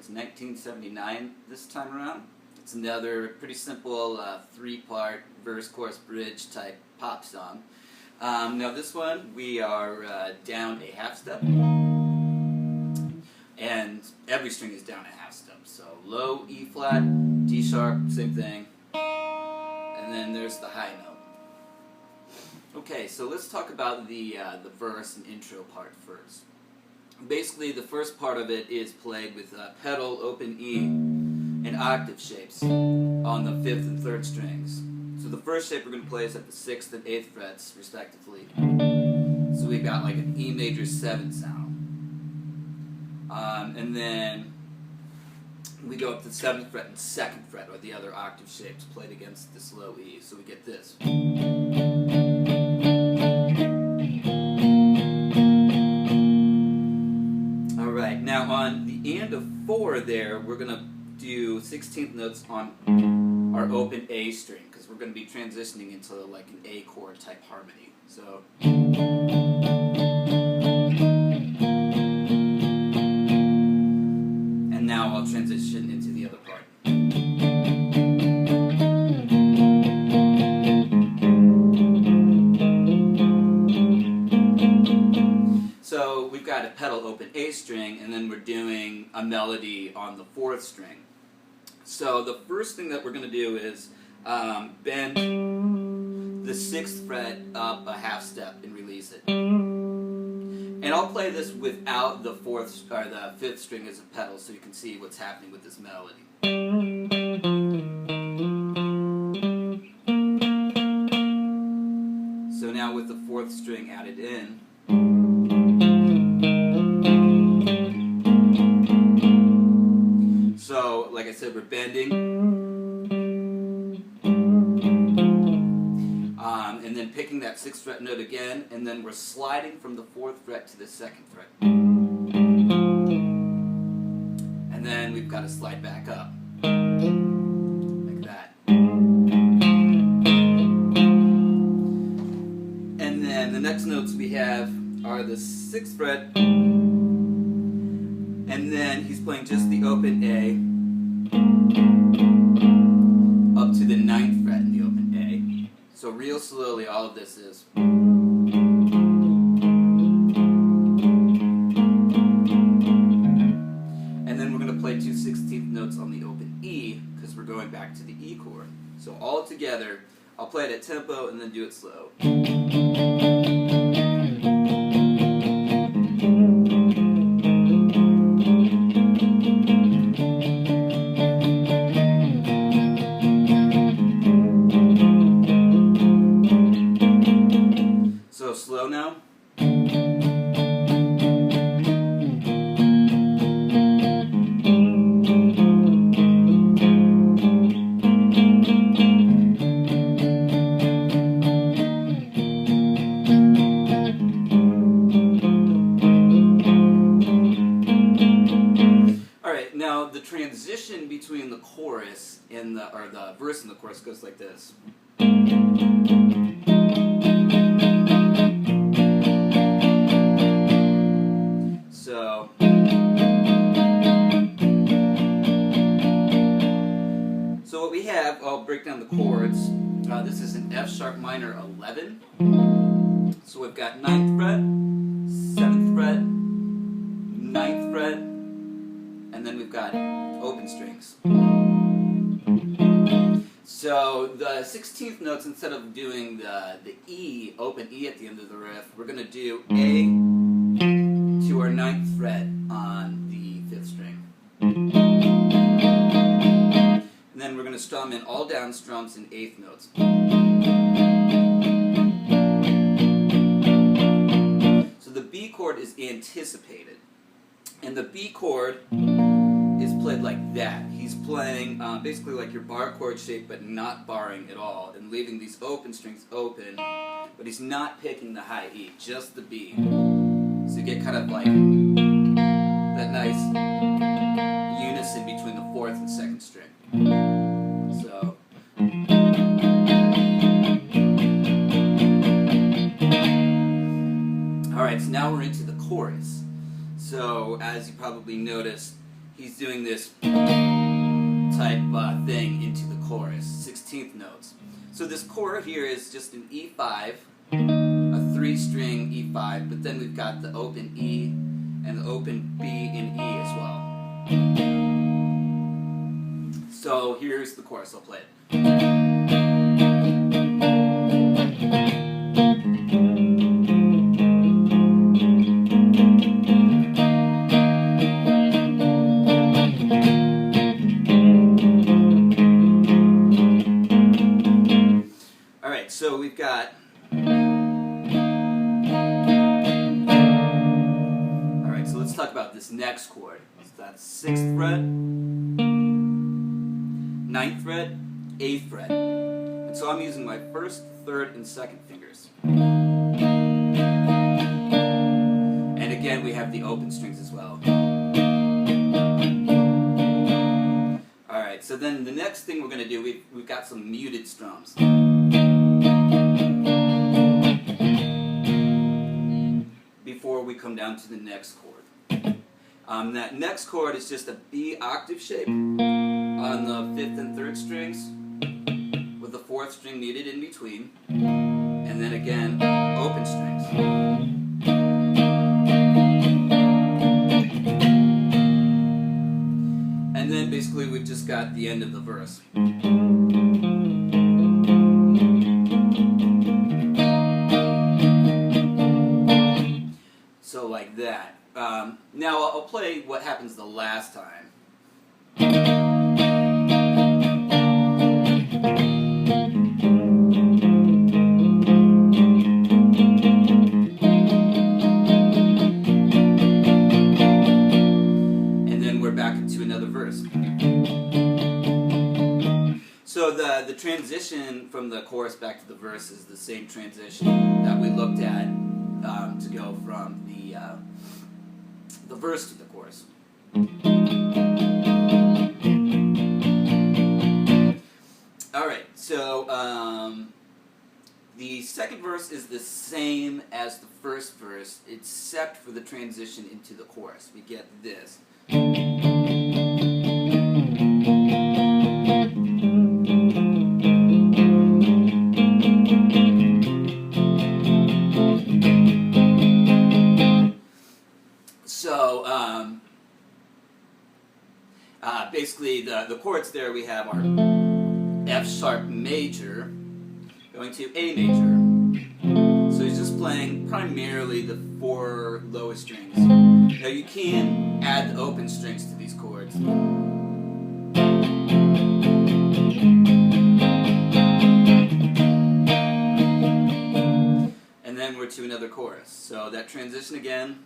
Records 1979 this time around. It's another pretty simple three-part verse, chorus, bridge type pop song. Now this one we are down a half step, and every string is down a half step. So low E flat, D sharp, same thing, and then there's the high note. Okay, so let's talk about the verse and intro part first. Basically, the first part of it is played with pedal, open E, and octave shapes on the 5th and 3rd strings. So the first shape we're going to play is at the 6th and 8th frets, respectively. So we've got like an E major 7 sound. And then we go up to the 7th fret and 2nd fret, or the other octave shapes played against this low E. So we get this. Alright, now on the end of 4 there, we're going to do 16th notes on our open A string, because we're going to be transitioning into like an A chord type harmony. So and now I'll transition into the other part. So we've got a pedal open A string, and then we're doing a melody on the 4th string. So the first thing that we're going to do is bend the 6th fret up a half step and release it. And I'll play this without the 4th or the 5th string as a pedal, so you can see what's happening with this melody. So now with the 4th string added in, so like I said, we're bending, and then picking that 6th fret note again, and then we're sliding from the 4th fret to the 2nd fret. And then we've got to slide back up, like that. And then the next notes we have are the 6th fret, and then he's playing just the open A up to the 9th fret in the open A. So real slowly, all of this is. And then we're going to play 2 16th notes on the open E, because we're going back to the E chord. So all together, I'll play it at tempo and then do it slow. So slow now. Alright, now the transition between the chorus and the verse and the chorus goes like this. So what we have, I'll break down the chords. This is an F sharp minor 11. So we've got 9th fret, 7th fret, 9th fret, and then we've got open strings. So the 16th notes, instead of doing the E, open E at the end of the riff, we're going to do A to our 9th fret on the 5th string. And then we're going to strum in all down strums and 8th notes. So the B chord is anticipated. And the B chord is played like that. He's playing basically like your bar chord shape, but not barring at all, and leaving these open strings open, but he's not picking the high E, just the B. So you get kind of like that nice unison between the 4th and 2nd string. So alright, so now we're into the chorus. So as you probably noticed, he's doing this type thing into the chorus, 16th notes. So this chord here is just an E5, a 3-string E5, but then we've got the open E and the open B in E as well. So here's the chorus, I'll play it. Alright, so we've got... Alright, so let's talk about this next chord. So that's 6th fret, 9th fret, 8th fret. And so I'm using my 1st, 3rd, and 2nd fingers. And again, we have the open strings as well. Alright, so then the next thing we're going to do, we've got some muted strums. Before we come down to the next chord. That next chord is just a B octave shape on the 5th and 3rd strings with the 4th string muted in between, and then again open strings. And then basically we've just got the end of the verse. So like that. Now I'll play what happens the last time. And then we're back into another verse. So the transition from the chorus back to the verse is the same transition that we looked at to go from the verse to the chorus. Alright, so the second verse is the same as the first verse, except for the transition into the chorus. We get this. So, basically the chords there we have are F sharp major going to A major. So he's just playing primarily the 4 lowest strings. Now you can add the open strings to these chords. And then we're to another chorus. So that transition again.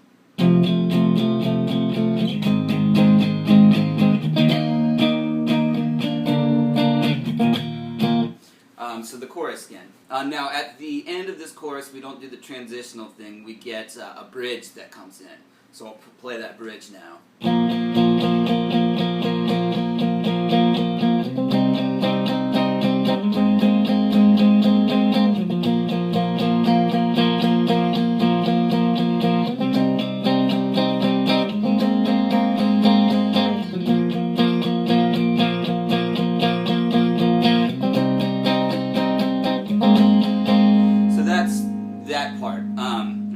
So the chorus again. Now at the end of this chorus we don't do the transitional thing, we get a bridge that comes in. So I'll play that bridge now. That part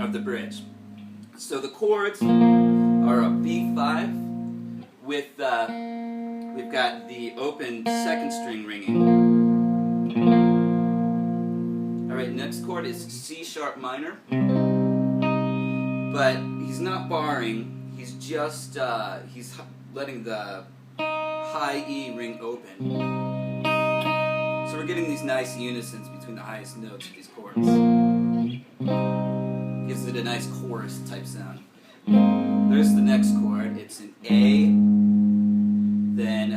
of the bridge. So the chords are a B5 with we've got the open 2nd string ringing. Alright, next chord is C sharp minor, but he's not barring, he's just he's letting the high E ring open. So we're getting these nice unisons between the highest notes of these chords. Gives it a nice chorus type sound. There's the next chord. It's an A. Then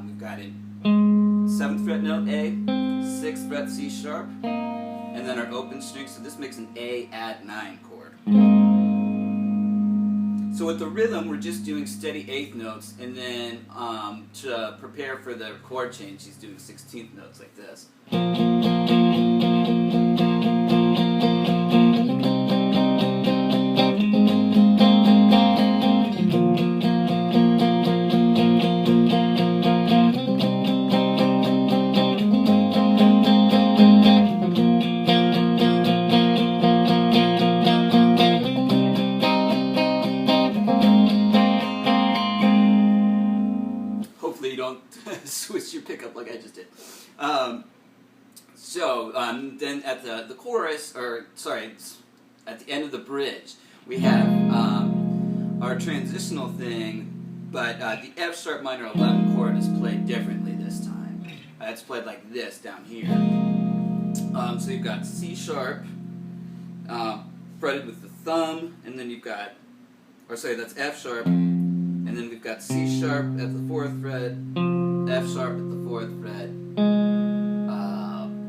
we've got a 7th fret note A, 6th fret C sharp, and then our open string. So this makes an A add 9 chord. So with the rhythm, we're just doing steady 8th notes, and then to prepare for the chord change, he's doing 16th notes like this. So then at the chorus, or sorry, at the end of the bridge, we have our transitional thing, but the F sharp minor 11 chord is played differently this time. It's played like this down here. So you've got C sharp fretted with the thumb, and then you've got, or sorry, that's F sharp, and then we've got C sharp at the 4th fret, F sharp at the 4th fret,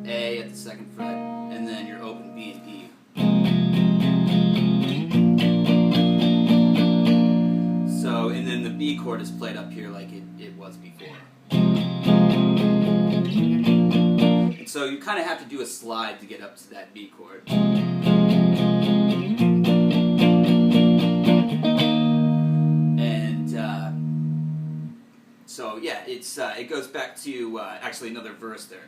A at the 2nd fret, and then your open B and E. So, and then the B chord is played up here like it was before. And so you kind of have to do a slide to get up to that B chord. And so yeah, it goes back to actually another verse there.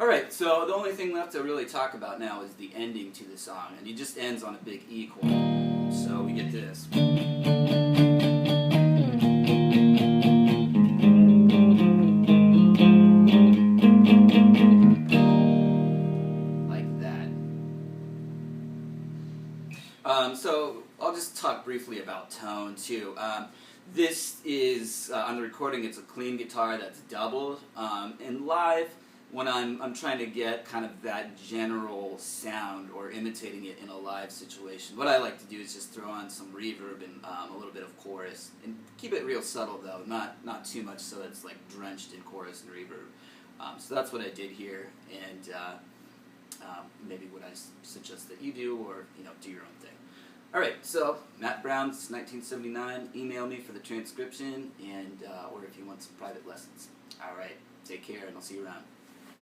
Alright, so the only thing left to really talk about now is the ending to the song, and it just ends on a big E chord. So we get this. Like that. So I'll just talk briefly about tone too. This is, on the recording, it's a clean guitar that's doubled. And live, when I'm trying to get kind of that general sound or imitating it in a live situation, what I like to do is just throw on some reverb and a little bit of chorus, and keep it real subtle though, not too much so it's like drenched in chorus and reverb. So that's what I did here, and maybe what I suggest that you do, or do your own thing. All right, so Matt Brown, this is 1979. Email me for the transcription, and or if you want some private lessons. All right, take care, and I'll see you around.